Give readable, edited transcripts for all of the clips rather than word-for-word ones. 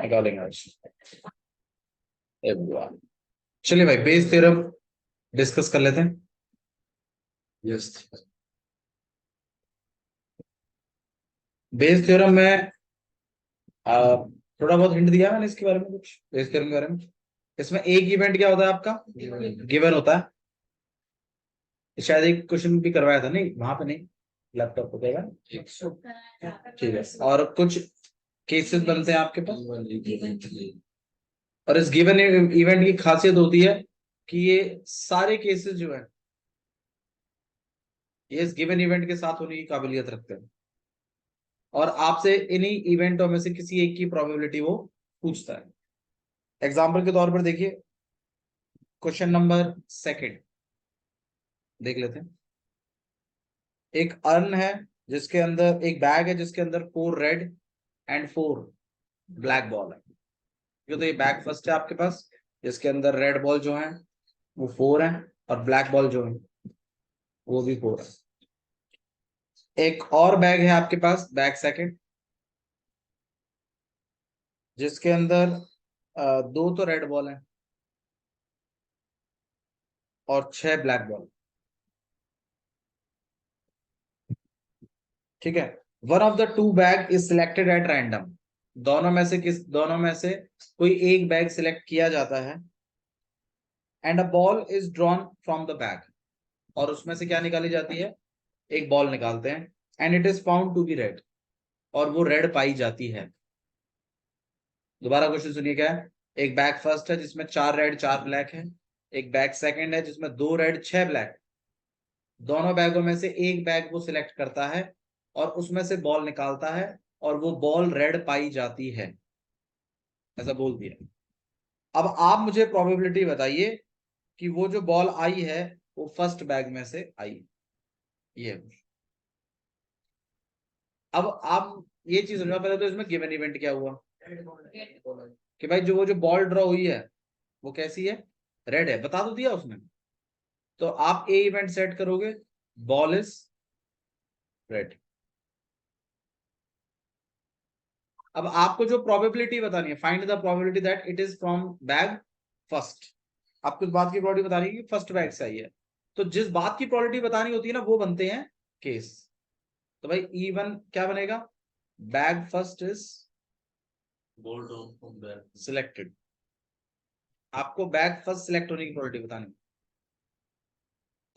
निकालेंगे आज। चलिए भाई, बेस थ्योरम डिस्कस कर लेते हैं। यस। बेस थ्योरम में थोड़ा बहुत हिंट दिया मैंने इसके बारे में, कुछ बेस थ्योरम के बारे में। इसमें एक इवेंट क्या होता है आपका, गिवन होता है। शायद एक क्वेश्चन भी करवाया था, नहीं वहां पे नहीं, लैपटॉप पे देगा। ठीक है, और कुछ केसेस बनते हैं आपके पास। और इस गिवन इवेंट की खासियत होती है कि ये सारे केसेस जो है ये इस गिवन इवेंट के साथ होने की काबिलियत रखते हैं, और आपसे इन्हीं इवेंटों में से किसी एक की प्रोबेबिलिटी वो पूछता है। एग्जाम्पल के तौर पर देखिए, क्वेश्चन नंबर सेकंड देख लेते हैं। एक अर्न है जिसके अंदर, एक बैग है जिसके अंदर 4 रेड एंड 4 ब्लैक बॉल है। तो ये बैग फर्स्ट है आपके पास, जिसके अंदर रेड बॉल जो है वो 4 है, और ब्लैक बॉल जो है वो भी 4 है। एक और बैग है आपके पास, बैग सेकंड, जिसके अंदर 2 तो रेड बॉल है और 6 ब्लैक बॉल। ठीक है। One of the two bag is selected at random. दोनों में से कोई एक बैग सिलेक्ट किया जाता है। And a ball is drawn from the bag, और उसमें से क्या निकाली जाती है, एक बॉल निकालते हैं। And it is found to be red, और वो रेड पाई जाती है। दोबारा क्वेश्चन सुनिए क्या है। एक बैग फर्स्ट है जिसमें 4 रेड 4 ब्लैक है। एक बैग सेकंड है जिसमें 2 रेड 6 ब्लैक। दोनों बैगों में से एक बैग वो सिलेक्ट करता है और उसमें से बॉल निकालता है, और वो बॉल रेड पाई जाती है, ऐसा बोल दिया। अब आप मुझे प्रोबेबिलिटी बताइए कि वो जो बॉल आई है वो फर्स्ट बैग में से आई। ये अब आप ये चीज समझो पहले, तो इसमें गिवन इवेंट क्या हुआ कि भाई जो वो जो बॉल ड्रॉ हुई है वो कैसी है, रेड है, बता तो दिया उसने। तो आप ए इवेंट सेट करोगे, बॉल इज रेड। अब आपको जो प्रोबेबिलिटी बतानी है, find the probability that it is from bag first. आपको इस बात की प्रोबेबिलिटी बतानी है कि फर्स्ट बैग से आई है। तो जिस बात की प्रोबेबिलिटी बतानी होती है ना, वो बनते हैं केस। तो भाई E1 क्या बनेगा, बैग फर्स्ट इज सिलेक्टेड। आपको बैग फर्स्ट सिलेक्ट होने की प्रोबेबिलिटी बतानी।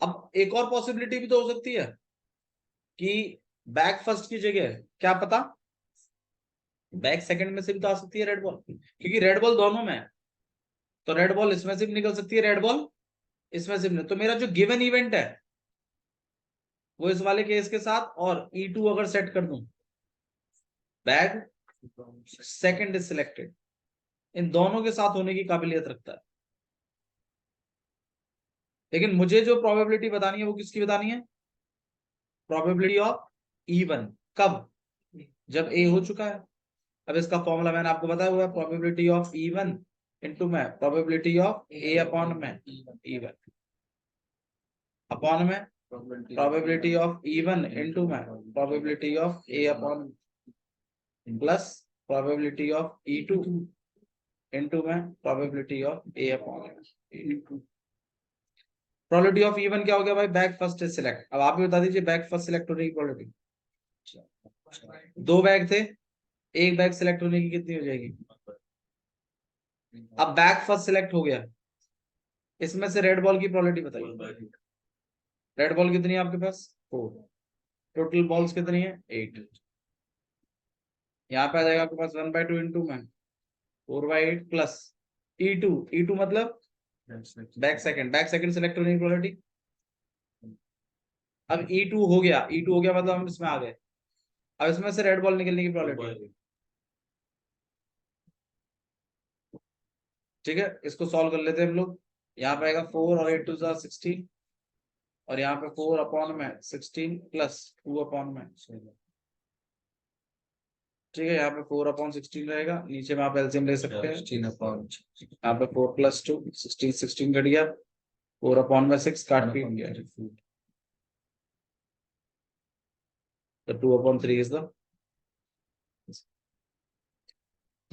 अब एक और पॉसिबिलिटी भी तो हो सकती है कि बैग फर्स्ट की जगह क्या पता बैग सेकंड में से भी तो आ सकती है रेड बॉल, क्योंकि रेड बॉल दोनों में है। तो रेड बॉल इसमें से भी निकल सकती है, रेड बॉल इसमें से भी। तो मेरा जो गिवन इवेंट है वो इस वाले केस के साथ, और E2 अगर सेट कर दूं, बैग सेकंड इज सिलेक्टेड, इन दोनों के साथ होने की काबिलियत रखता है। लेकिन मुझे जो प्रोबेबिलिटी बतानी है वो किसकी बतानी है, प्रोबेबिलिटी ऑफ E1। कब, जब ए हो चुका है। अब इसका फॉर्मूला मैंने आपको बताया हुआ है, प्रोबेबिलिटी ऑफ E1 इंटू में प्रोबेबिलिटी ऑफ ए अपॉन में E1 अपॉन में प्रोबेबिलिटी ऑफ E1 इंटू में probability of A upon plus probability of E2 into में probability of A upon. Probability of E1 क्या हो गया भाई, बैग फर्स्ट इज सिलेक्ट। अब आप भी बता दीजिए बैग फर्स्ट सिलेक्ट होने की प्रोबेबिलिटी। 2 बैग थे, एक बैग सिलेक्ट होने की कितनी हो जाएगी। अब बैग फर्स्ट सिलेक्ट हो गया, इसमें से रेड बॉल की प्रोबेबिलिटी बताइए। रेड बॉल कितनी है आपके पास, 4। टोटल बॉल्स कितनी है, 8। यहाँ पे आ जाएगा आपके पास 1/2 इंटू में 4/8 प्लस E2 मतलब बैक सेकंड सिलेक्ट होने की प्रोबेबिलिटी। अब E2 हो गया मतलब हम इसमें आ गए। अब इसमें से रेड बॉल निकलने की प्रोबेबिलिटी। ठीक है, इसको सॉल्व कर लेते हैं हम लोग। यहाँ पे आएगा 4 और 8 2 16, और यहाँ पे 4 अपॉन में 16 प्लस 2 अपॉन में। ठीक है, यहाँ पे 4 अपॉन 16 रहेगा, नीचे में आप एलसीएम ले सकते हैं। 16 अपॉन, यहाँ पे 4 प्लस 2 16 16 कट गया, 4 अपॉन में 6 काट भी गया, तो 2/3 इज द।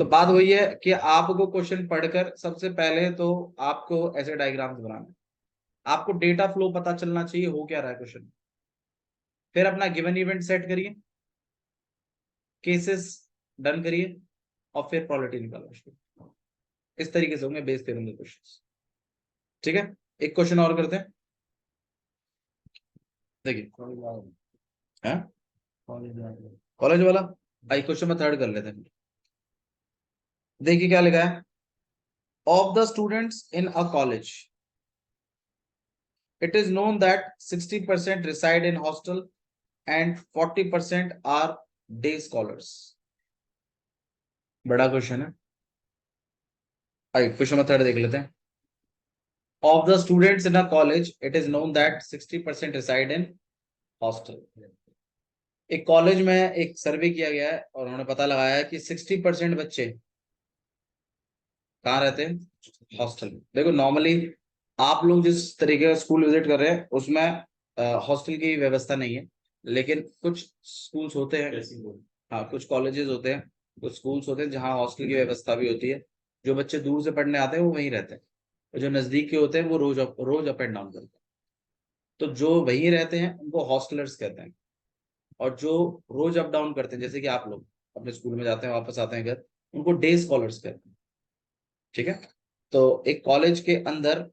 तो बात वही है कि आपको क्वेश्चन पढ़कर सबसे पहले तो आपको ऐसे डायग्राम्स बनाना है, आपको डेटा फ्लो पता चलना चाहिए हो क्या रहा है क्वेश्चन। फिर अपना गिवन इवेंट सेट करिए, केसेस डन करिए और फिर प्रोबेबिलिटी निकालना। इस तरीके से होंगे बेस थ्योरम के क्वेश्चन। ठीक है, एक क्वेश्चन और करते हैं। देखिए कॉलेज वाला आई क्वेश्चन में थर्ड कर लेते हैं। देखिए क्या लिखा है, of the students in a college it is known that 60% reside in hostel and 40% are day scholars। बड़ा क्वेश्चन है, आइए क्वेश्चन में थर्ड देख लेते हैं। Of the students in a college, it is known that 60% reside in hostel। एक college में एक सर्वे किया गया है और उन्होंने पता लगाया है कि 60% बच्चे कहाँ रहते हैं, हॉस्टल में। देखो नॉर्मली आप लोग जिस तरीके का स्कूल विजिट कर रहे हैं उसमें हॉस्टल की व्यवस्था नहीं है, लेकिन कुछ स्कूल्स होते हैं, हाँ कुछ कॉलेजेस होते हैं, कुछ स्कूल्स होते हैं जहाँ हॉस्टल की व्यवस्था भी होती है। जो बच्चे दूर से पढ़ने आते हैं वो वहीं रहते हैं, और जो नजदीक के होते हैं वो रोज अप एंड डाउन करते हैं। तो जो वहीं रहते हैं उनको हॉस्टलर्स कहते हैं, और जो रोज अप डाउन करते हैं जैसे कि आप लोग अपने स्कूल में जाते हैं वापस आते हैं घर, उनको डे स्कॉलर्स कहते हैं। ठीक है, तो एक कॉलेज के अंदर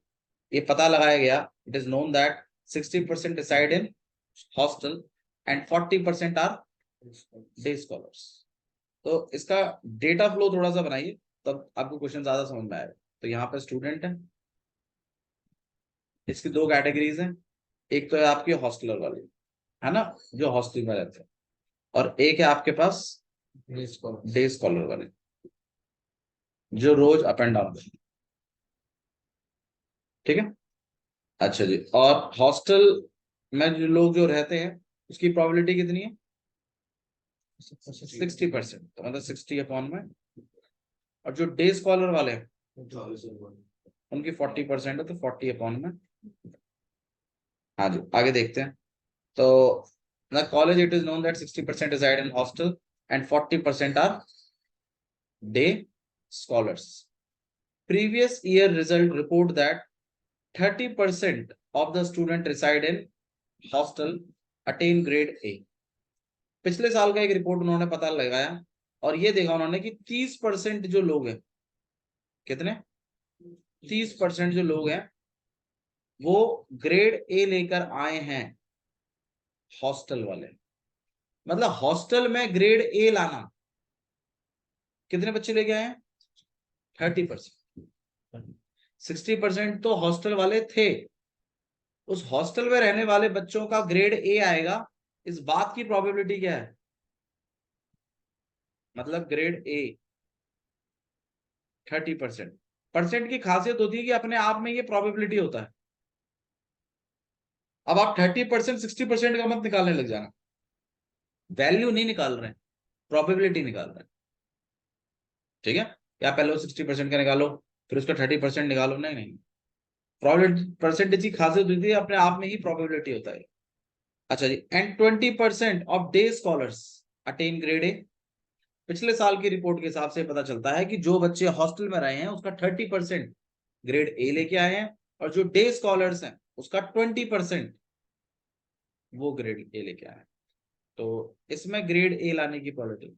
ये पता लगाया गया, it is known that 60% reside in hostel and 40% are day scholars. तो इसका डेटा फ्लो थोड़ा सा बनाइए तब आपको क्वेश्चन ज्यादा समझ में आएगा। तो यहाँ पे स्टूडेंट है, इसकी दो कैटेगरीज हैं, एक तो है आपके हॉस्टलर वाले, है ना, जो हॉस्टल में रहते हैं, और एक है आपके पास डे स्कॉलर वाले जो रोज अप एंड डाउन करते हैं। ठीक है, अच्छा जी, और हॉस्टल में जो लोग जो रहते हैं उसकी प्रोबेबिलिटी कितनी है, 60%, तो मतलब 60 में। और जो डे स्कॉलर वाले हैं उनकी 40% है, तो 40 में। हाँ जी, आगे देखते हैं। तो the college it is known that 60% reside in hostel and 40% are day scholars। Previous year result report that 30% of the student reside in hostel attain grade A। पिछले साल का एक रिपोर्ट उन्होंने पता लगाया और ये देखा उन्होंने कि 30% जो लोग हैं, कितने, 30% जो लोग हैं वो ग्रेड ए लेकर आए हैं, हॉस्टल वाले। मतलब हॉस्टल में ग्रेड ए लाना, कितने बच्चे लेके आए हैं, 30%। 60% तो हॉस्टल वाले थे, उस हॉस्टल में रहने वाले बच्चों का ग्रेड ए आएगा, इस बात की प्रोबेबिलिटी क्या है, मतलब ग्रेड ए 30%। परसेंट की खासियत होती है कि अपने आप में ये प्रोबेबिलिटी होता है। अब आप 30% 60% का मत निकालने लग जाना, वैल्यू नहीं निकाल रहे हैं, प्रोबेबिलिटी निकाल रहे हैं। ठीक है, या पहले वो 60% का निकालो फिर उसका 30% निकालो, नहीं नहीं, प्रोबेबिलिटी परसेंटेज की खासियत होती है अपने आप में ही प्रोबेबिलिटी होता है। अच्छा जी, and 20% of the scholars attain grade A. पिछले साल की रिपोर्ट के हिसाब से पता चलता है कि जो बच्चे हॉस्टल में रहे हैं उसका 30% ग्रेड ए लेके आए हैं, और जो डे स्कॉलर्स हैं उसका 20% वो ग्रेड ए लेके आए हैं। तो इसमें ग्रेड ए लाने की प्रोबेबिलिटी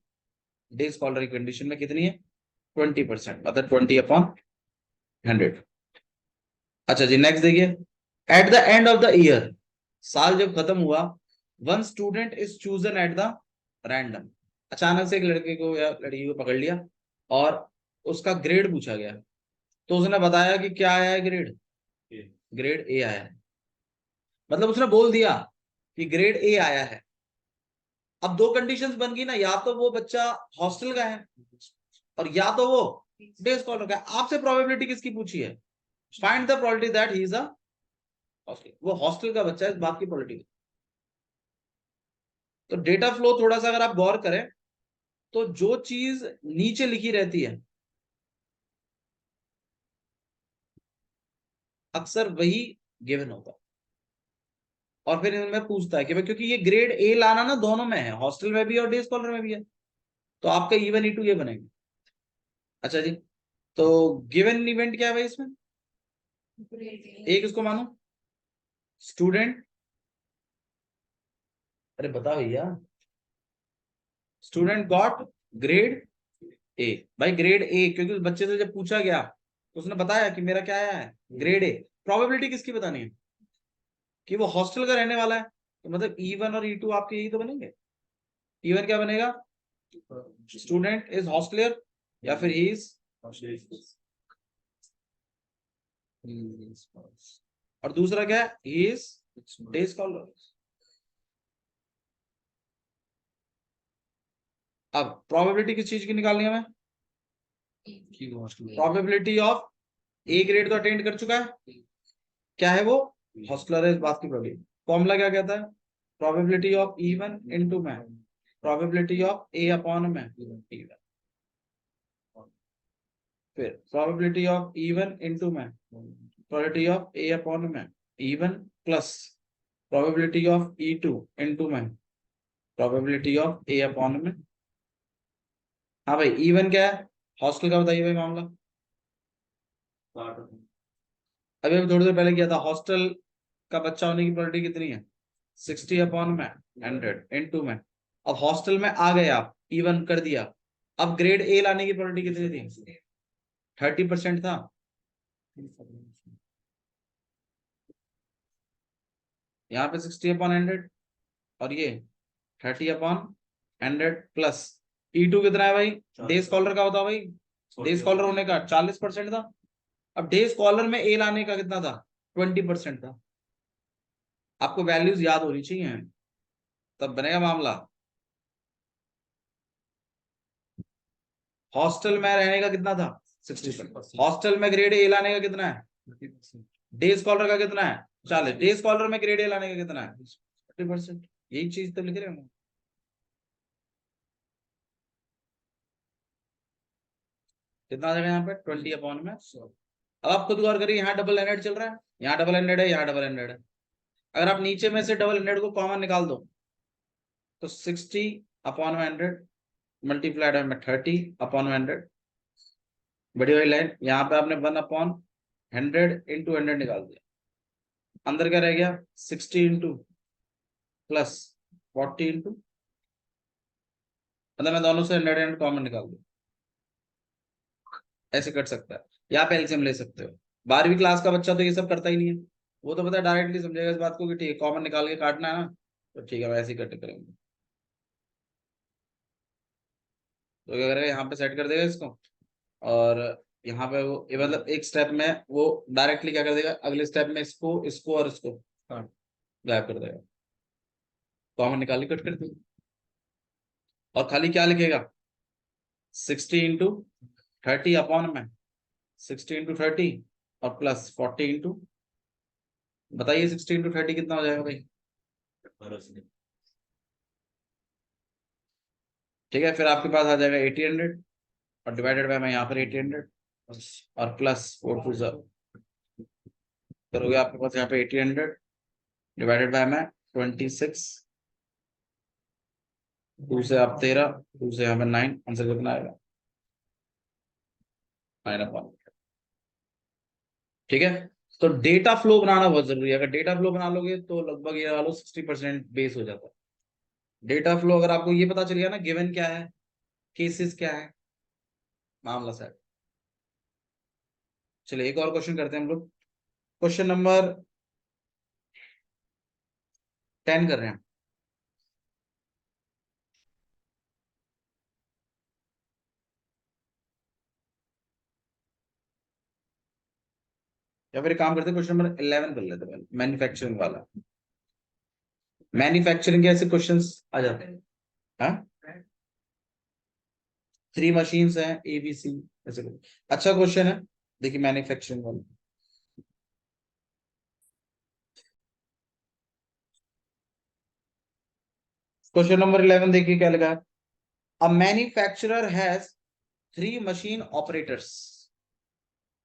डे स्कॉलर की कंडीशन में कितनी है, 20%, मतलब 20/100। अच्छा जी, नेक्स्ट देखिए, at the end of the year, साल जब खत्म हुआ, one student is chosen at the random. अचानक से एक लड़के को या लड़की को पकड़ लिया और उसका ग्रेड पूछा गया, तो उसने बताया कि क्या आया है ग्रेड, ग्रेड ए आया है। मतलब उसने बोल दिया कि ग्रेड ए आया है। अब दो कंडीशंस बन गई ना, या तो वो बच्चा हॉस्टल का है और या तो वो डे स्कॉलर का है। आपसे प्रोबेबिलिटी किसकी पूछी है, find the probability that he is a hostel, वो हॉस्टल का बच्चा है, इस बात की प्रोबेबिलिटी। तो डेटा फ्लो थोड़ा सा अगर आप गौर करें तो जो चीज नीचे लिखी रहती है अक्सर वही गिवन होता है। और फिर इनमें पूछता है कि भाई क्योंकि ये ग्रेड ए लाना ना दोनों में है, हॉस्टल में भी और डे स्कॉलर में भी है, तो आपका इवन ई टू ये बनेगा। अच्छा जी, तो गिवन इवेंट क्या है भाई इसमें? एक इसको मानो स्टूडेंट, अरे बता भैया, स्टूडेंट गॉट ग्रेड ए। भाई ग्रेड ए, क्योंकि उस बच्चे से जब पूछा गया तो उसने बताया कि मेरा क्या आया है, ग्रेड ए। प्रोबेबिलिटी किसकी बतानी है? कि वो हॉस्टल का रहने वाला है, तो मतलब E1 और E2 आपके यही तो बनेंगे। E1 क्या बनेगा? स्टूडेंट इज हॉस्टलियर, या फिर ही इज, और दूसरा क्या है, ही इज डे स्कॉलर। अब प्रोबेबिलिटी किस चीज की निकालनी है हमें? प्रोबेबिलिटी ऑफ ए ग्रेड तो अटेंड कर चुका है, क्या है वो, हॉस्टलर है, इस बात की प्रोबेबिलिटी। फॉर्मूला क्या कहता है? प्रोबेबिलिटी ऑफ E1 इनटू में प्रोबेबिलिटी ऑफ ए अपॉन में E1, फिर प्रोबेबिलिटी ऑफ E1 इनटू में प्रोबेबिलिटी ऑफ ए अपॉन में E1 plus probability of E2 into में प्रोबेबिलिटी ऑफ ए अपॉन में। हाँ भाई, E1 क्या है, हॉस्टल का बताइए भाई मामला। अभी अभी थोड़ी देर पहले किया था, हॉस्टल का बच्चा होने की प्रोबेबिलिटी कितनी है? 60 अपॉन में 100 इनटू में। अब हॉस्टल में आ गए आप, E1 कर दिया, अब ग्रेड ए लाने की प्रोबेबिलिटी कितनी थी? 30% था। यहाँ पे 60 अपॉन 100, और ये 30 अपॉन 100 प्लस E2 कितना है भाई, डे स्कॉलर का होता भाई, डे स्कॉलर होने का 40% था। अब डे स्कॉलर में ए लाने का कितना था? 20% था। आपको वैल्यूज याद होनी चाहिए, तब बनेगा मामला। हॉस्टल में रहने का कितना था? 60%। हॉस्टल में ग्रेड ए लाने का कितना है? डे स्कॉलर का कितना है? 40। डे स्कॉलर में ग्रेड ए लाने का कितना है? 40%। यही चीज तो लिख रहे हैं। कितना आ जाएगा यहाँ पे? 20 अपॉन में 100। अब आप खुद गौर करिए, यहाँ डबल हंड्रेड चल रहा है, यहाँ डबल हंड्रेड है, यहाँ डबल हंड्रेड है। अगर आप नीचे में से डबल हंड्रेड को कॉमन निकाल दो तो 60 अपॉन 100 मल्टीप्लाइड में 30 अपॉन 100, बड़ी वाली लाइन। यहाँ पे आपने 1 अपॉन 100 इंटू 100 निकाल दिया, अंदर क्या रह गया? 60 इंटू प्लस 40 इंटू, मतलब मैं दोनों से 100 कॉमन निकाल दूं, ऐसे कट सकता है। या आप एलसीएम ले सकते हो। 12वीं क्लास का बच्चा तो ये सब करता ही नहीं है, वो तो पता है डायरेक्टली समझेगा इस बात को कि ठीक है कॉमन निकाल के काटना है ना, तो ठीक है वैसे ही कट करेंगे। तो क्या करेगा, यहाँ पे सेट कर देगा इसको, और यहाँ पे वो ये मतलब एक स्टेप में वो डायरेक्टली क्या कर देगा, अगले स्टेप में इसको इसको और इसको गायब कर देगा, कॉमन निकाल के कट कर देगा, और खाली क्या लिखेगा? 60 इंटू 30 अपॉन में 60 इंटू 30 और प्लस 40 इंटू, बताइए 60 इंटू 30 कितना हो जाएगा भाई? ठीक है, फिर आपके पास आ जाएगा 1800, और डिवाइडेड बाय में यहाँ पर 1800 और प्लस 4 टू करोगे आपके पास यहाँ पे 1800 डिवाइडेड बाय में 26, 2 से आप 13, 2 से हमें 9, आंसर कितना आएगा? 9 अपॉन। ठीक है, तो डेटा फ्लो बनाना बहुत जरूरी है। अगर डेटा फ्लो बना लोगे तो लगभग ये लगा लो 60% बेस हो जाता है। डेटा फ्लो अगर आपको ये पता चल गया ना, गिवन क्या है, केसेस क्या है, मामला सेट। चलिए एक और क्वेश्चन करते हैं हम लोग, क्वेश्चन नंबर 10 कर रहे हैं। या फिर एक काम करते हैं, क्वेश्चन नंबर 11 कर लेते हैं, मैन्युफैक्चरिंग वाला। मैन्युफैक्चरिंग के ऐसे क्वेश्चंस आ जाते हैं। हाँ, 3 मशीन्स हैं ABC, ऐसे कुछ। अच्छा क्वेश्चन है, देखिए मैन्युफैक्चरिंग वाला। क्वेश्चन नंबर 11 देखिए क्या लिखा है। अ मैन्युफैक्चरर हैज 3 मशीन ऑपरेटर्स।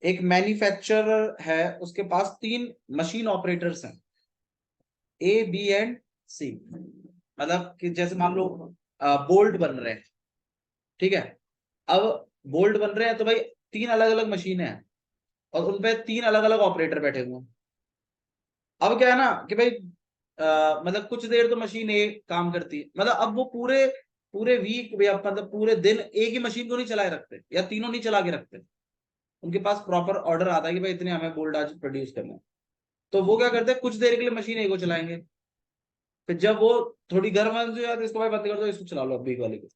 एक मैन्युफैक्चरर है, उसके पास 3 मशीन ऑपरेटर्स हैं, A B and C। मतलब कि जैसे मान लो बोल्ट बन रहे हैं, ठीक है। अब बोल्ट बन रहे हैं तो भाई 3 अलग अलग मशीनें हैं और उनपे 3 अलग अलग ऑपरेटर बैठे हुए हैं। अब क्या है ना कि भाई मतलब कुछ देर तो मशीन ए काम करती है, मतलब अब वो पूरे पूरे वीक या मतलब पूरे दिन एक ही मशीन को नहीं चलाए रखते या तीनों नहीं चला के रखते। उनके पास प्रॉपर ऑर्डर आता है कि भाई इतने हमें बोल्ट आज प्रोड्यूस करना है, तो वो क्या करते हैं कुछ देर के लिए मशीन ए को चलाएंगे, फिर जब वो थोड़ी गर्म हो जाए तो इसको भाई बंद कर दो, इसको चला लो अब वाले को।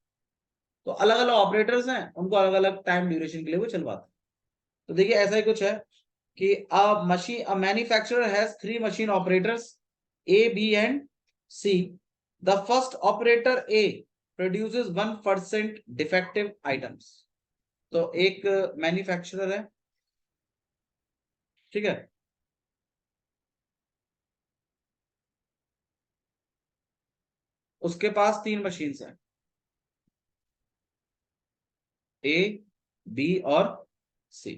तो अलग अलग ऑपरेटर्स हैं, उनको अलग अलग टाइम ड्यूरेशन के लिए वो चलवाते हैं। तो देखिए ऐसा ही कुछ है कि a manufacturer has 3 machine operators A B and C. The first operator A produces 1% defective items. तो एक मैन्युफैक्चरर है, ठीक है, उसके पास 3 मशीन हैं, ए बी और सी।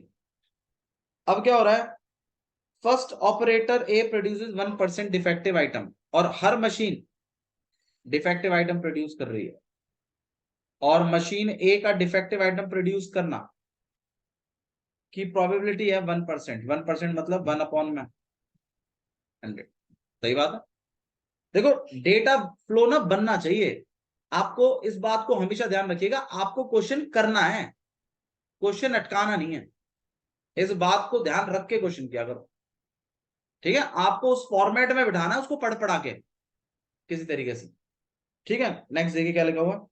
अब क्या हो रहा है, first operator A produces 1% defective item, और हर मशीन डिफेक्टिव आइटम प्रोड्यूस कर रही है, और मशीन ए का डिफेक्टिव आइटम प्रोड्यूस करना की प्रोबेबिलिटी है 1%। 1% मतलब 1 में 100। सही बात है। देखो डेटा फ्लो ना बनना चाहिए, आपको इस बात को हमेशा ध्यान रखिएगा, आपको क्वेश्चन करना है, क्वेश्चन अटकाना नहीं है। इस बात को ध्यान रख के क्वेश्चन किया करो, ठीक है। आपको उस फॉर्मेट में बिठाना है उसको पढ़ पढ़ा के किसी तरीके से, ठीक है। नेक्स्ट देखिए क्या लिखा हुआ,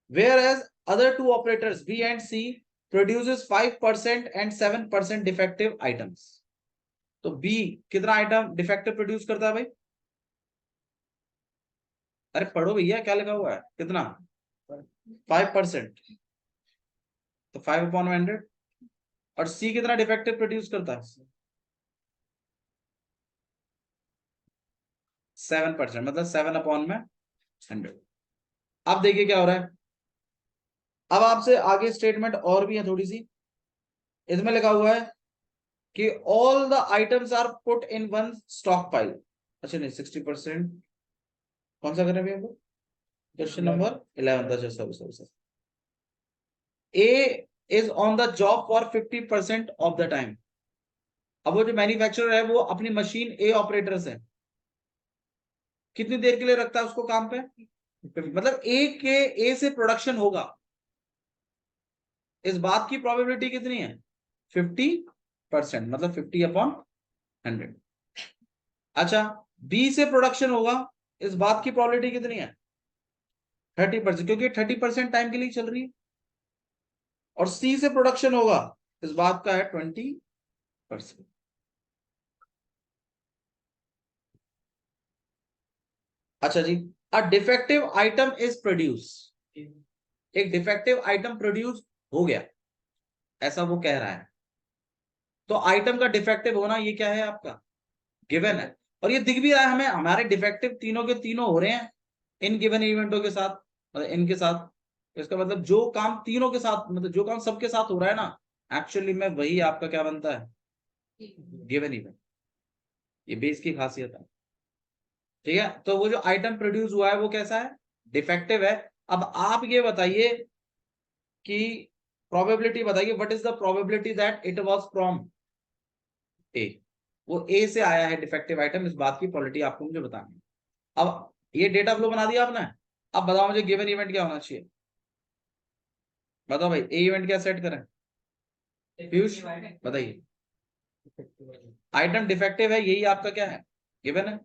whereas other two operators B and C produces 5% and 7% defective items। तो B कितना आइटम डिफेक्टिव प्रोड्यूस करता है भाई, अरे पढ़ो भैया क्या लिखा हुआ है, कितना 5%, तो 5/100। और C कितना डिफेक्टिव प्रोड्यूस करता है 7%, मतलब 7/100। अब देखिए क्या हो रहा है, अब आपसे आगे स्टेटमेंट और भी है थोड़ी सी, इसमें लिखा हुआ है कि all the items are put in one stock pile. अच्छा नहीं 60%, कौन सा करें भैया, क्वेश्चन नंबर 11 था, sorry sorry sir. A is on the job for 50% of the time. अब वो जो मैन्युफैक्चरर है वो अपनी मशीन ए ऑपरेटर्स है, कितनी देर के लिए रखता है उसको काम पे, मतलब ए के ए से प्रोडक्शन होगा, इस बात की प्रोबेबिलिटी कितनी है 50%, मतलब 50/100। अच्छा बी से प्रोडक्शन होगा, इस बात की प्रोबेबिलिटी कितनी है 30%, क्योंकि 30% टाइम के लिए चल रही है। और सी से प्रोडक्शन होगा, इस बात का है 20%। अच्छा जी, a defective item is produce, एक डिफेक्टिव आइटम प्रोड्यूस हो गया, ऐसा वो कह रहा है। तो आइटम का डिफेक्टिव होना ये क्या है आपका गिवन है, और ये दिख भी रहा है हमें, हमारे डिफेक्टिव तीनों के तीनों हो रहे हैं इन गिवन इवेंटों के साथ, मतलब इनके साथ। इसका मतलब जो काम तीनों के साथ, मतलब जो काम सबके साथ हो रहा है ना, एक्चुअली में वही आपका क्या बनता है गिवन इवेंट। ये बेस की खासियत है, ठीक है। तो वो जो आइटम प्रोड्यूस हुआ है वो कैसा है डिफेक्टिव है। अब आप ये बताइए कि प्रोबेबिलिटी बताइए, what is the probability that it was from A, वो ए से आया है डिफेक्टिव आइटम, इस बात की प्रोबेबिलिटी आपको मुझे बतानी है। अब ये डेटा फ्लो बना दिया आपने, अब बताओ मुझे गिवन इवेंट क्या होना चाहिए, बताओ भाई ए इवेंट क्या सेट करें, पीयूष बताइए। आइटम डिफेक्टिव है, यही आपका क्या है गिवन है।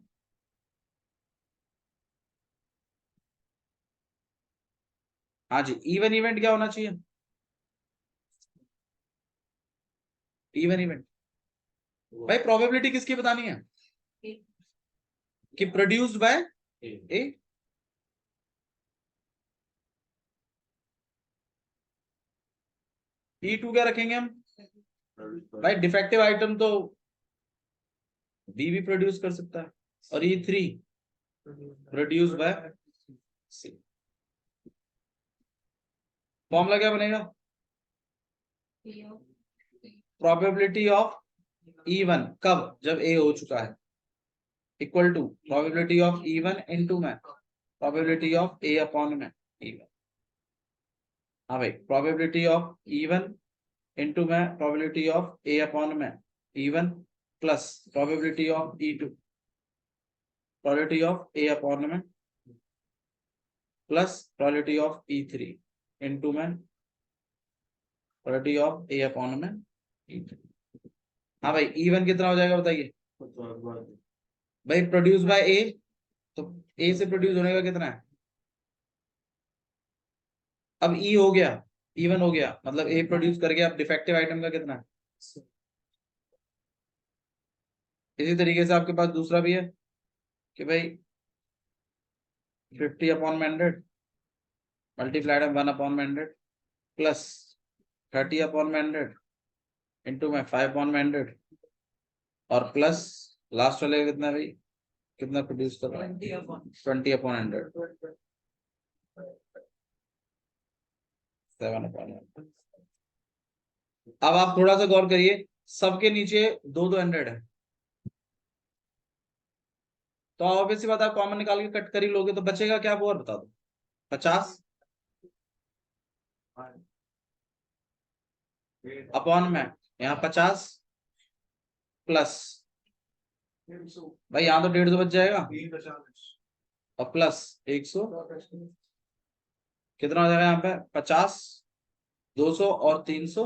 हाँ जी, इवन इवेंट क्या होना चाहिए, इवन इवेंट। भाई प्रोबेबिलिटी किसकी बतानी है कि प्रोड्यूस्ड बाय ए। E2 क्या रखेंगे हम, भाई डिफेक्टिव आइटम तो बी भी प्रोड्यूस कर सकता है, और E3 produce by C. Formula क्या बनेगा, प्रोबेबिलिटी ऑफ E1 कब, जब ए हो चुका है, equal to probability of E1 into में प्रोबेबिलिटी ऑफ ए अपॉन में E1। हाँ भाई, प्रोबेबिलिटी ऑफ इवन इंटू में प्रोबेबिलिटी ऑफ ए अपॉन में E one plus probability of E2 probability of A upon में plus probability of E3 into में probability of A upon में E3। हाँ भाई, इवन कितना हो जाएगा बताइए भाई, प्रोड्यूस बाय ए, तो ए से प्रोड्यूस होने का कितना है, अब ई हो गया, इवन हो गया, मतलब ए प्रोड्यूस कर गया, अब डिफेक्टिव आइटम का कितना है। इसी तरीके से आपके पास दूसरा भी है कि भाई 50 upon 100 multiplied 1 upon 100 plus 30 upon 100 into में 5 अपॉन 100 और प्लस लास्ट वाले का कितना भाई, कितना प्रोड्यूस कर रहा है 20 अपॉन 100 7 अपॉन 100। अब आप थोड़ा सा गौर करिए, सबके नीचे दो दो 100 है, तो ऑब्वियस सी बात आप कॉमन निकाल के कट कर ही लोगे, तो बचेगा क्या वो और बता दो। 50 अपॉन में यहाँ 50 प्लस भाई यहाँ तो 150 बच जाएगा और प्लस 100 कितना हो जाएगा यहाँ पे 50 200 और 300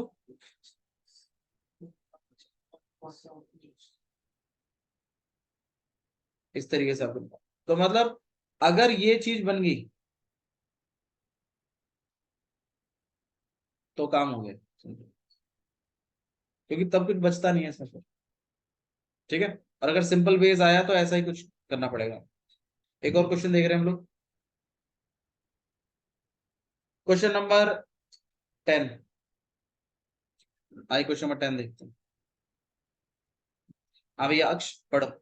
इस तरीके से आपको, तो मतलब अगर ये चीज बन गई तो काम हो गया, क्योंकि तब कुछ बचता नहीं है इसमें फिर। ठीक है, और अगर सिंपल बेस आया तो ऐसा ही कुछ करना पड़ेगा। एक और क्वेश्चन देख रहे हैं हम लोग, क्वेश्चन नंबर 10। आई क्वेश्चन नंबर 10 देखते हैं। हाँ भैया अक्ष पढ़ो।